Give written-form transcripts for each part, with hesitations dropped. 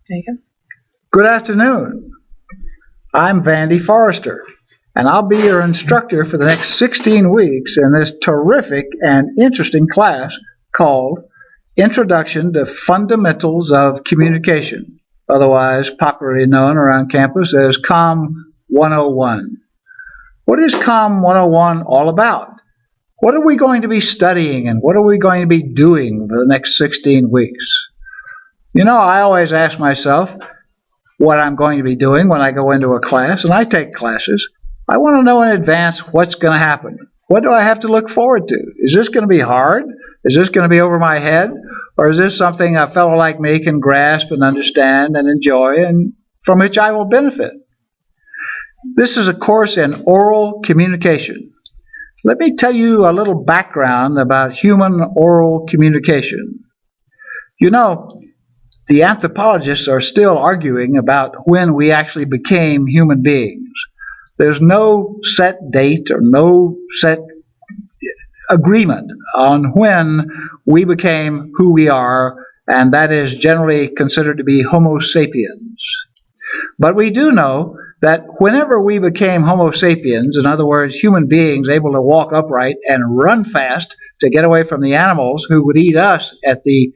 There you go. Good afternoon. I'm Vandy Forrester, and I'll be your instructor for the next 16 weeks in this terrific and interesting class called Introduction to Fundamentals of Communication, otherwise popularly known around campus as COM 101. What is COM 101 all about? What are we going to be studying, and what are we going to be doing for the next 16 weeks? I always ask myself what I'm going to be doing when I go into a class, and I take classes. I want to know in advance what's going to happen. What do I have to look forward to? Is this going to be hard? Is this going to be over my head? Or is this something a fellow like me can grasp and understand and enjoy, and from which I will benefit? This is a course in oral communication. Let me tell you a little background about human oral communication. The anthropologists are still arguing about when we actually became human beings. There's no set date or no set agreement on when we became who we are, and that is generally considered to be Homo sapiens. But we do know that whenever we became Homo sapiens, in other words, human beings able to walk upright and run fast to get away from the animals who would eat us at the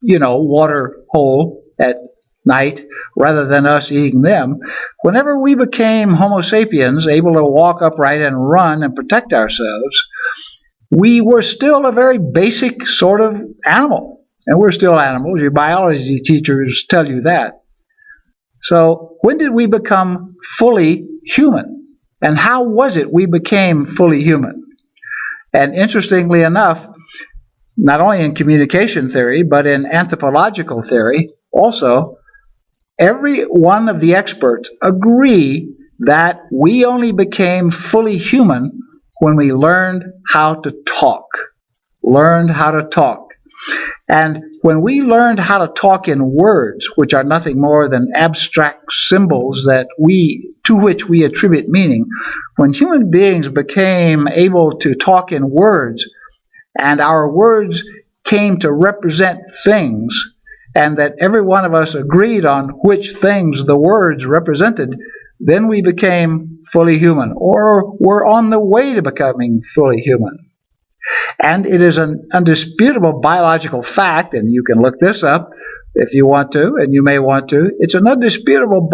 water hole at night rather than us eating them, whenever we became Homo sapiens, able to walk upright and run and protect ourselves, we were still a very basic sort of animal. And we're still animals. Your biology teachers tell you that. So when did we become fully human? And how was it we became fully human? And interestingly enough, not only in communication theory, but in anthropological theory also, every one of the experts agree that we only became fully human when we learned how to talk. And when we learned how to talk in words, which are nothing more than abstract symbols to which we attribute meaning, when human beings became able to talk in words, and our words came to represent things, and that every one of us agreed on which things the words represented, then we became fully human, or were on the way to becoming fully human. And it is an undisputable biological fact, and you can look this up if you want to, and you may want to. It's an indisputable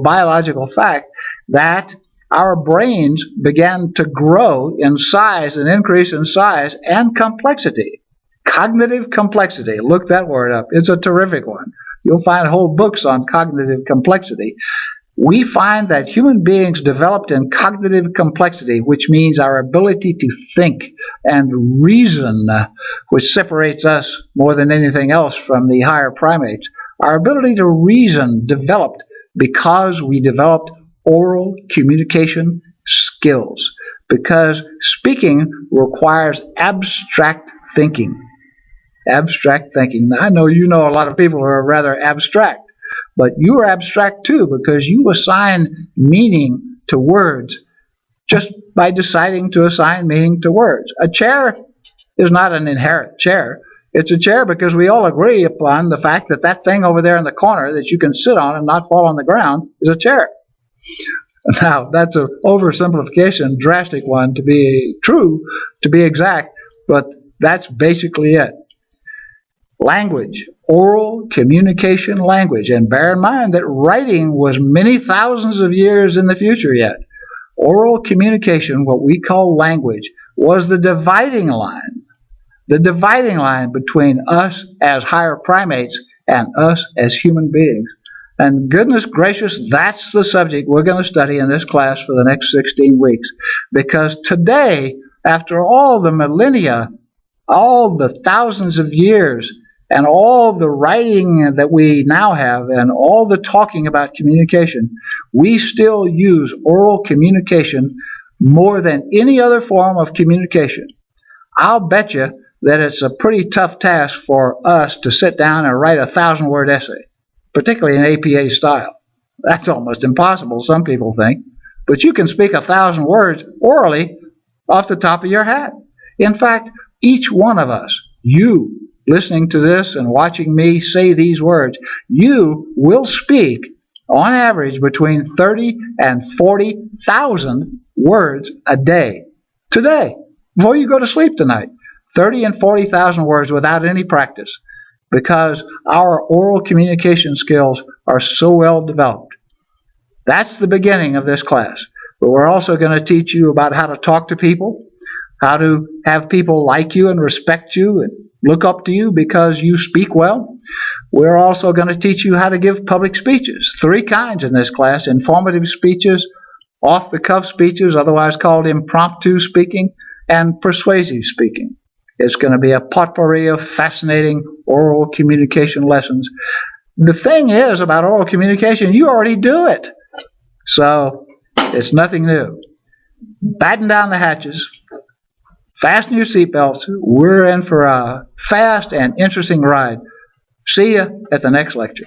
biological fact that our brains began to grow in size and increase in size and complexity. Cognitive complexity. Look that word up. It's a terrific one. You'll find whole books on cognitive complexity. We find that human beings developed in cognitive complexity, which means our ability to think and reason, which separates us more than anything else from the higher primates. Our ability to reason developed because we developed oral communication skills, because speaking requires abstract thinking. Now, I know you know a lot of people who are rather abstract, but you are abstract too, because you assign meaning to words just by deciding to assign meaning to words. A chair is not an inherent chair. It's a chair because we all agree upon the fact that that thing over there in the corner that you can sit on and not fall on the ground is a chair. Now, that's an oversimplification, drastic one to be true, to be exact, but that's basically it. Language, oral communication language. And bear in mind that writing was many thousands of years in the future yet. Oral communication, what we call language, was the dividing line between us as higher primates and us as human beings. And goodness gracious, that's the subject we're going to study in this class for the next 16 weeks. Because today, after all the millennia, all the thousands of years, and all the writing that we now have, and all the talking about communication, we still use oral communication more than any other form of communication. I'll bet you that it's a pretty tough task for us to sit down and write a 1,000-word essay, particularly in APA style. That's almost impossible, some people think. But you can speak 1,000 words orally off the top of your head. In fact, each one of us, you, listening to this and watching me say these words, you will speak on average between 30 and 40,000 words a day. Today, before you go to sleep tonight, 30 and 40,000 words without any practice, because our oral communication skills are so well developed. That's the beginning of this class. But we're also going to teach you about how to talk to people, how to have people like you and respect you and look up to you because you speak well. We're also going to teach you how to give public speeches. 3 kinds in this class: informative speeches, off-the-cuff speeches, otherwise called impromptu speaking, and persuasive speaking. It's going to be a potpourri of fascinating oral communication lessons. The thing is about oral communication, you already do it. So it's nothing new. Batten down the hatches, fasten your seatbelts. We're in for a fast and interesting ride. See you at the next lecture.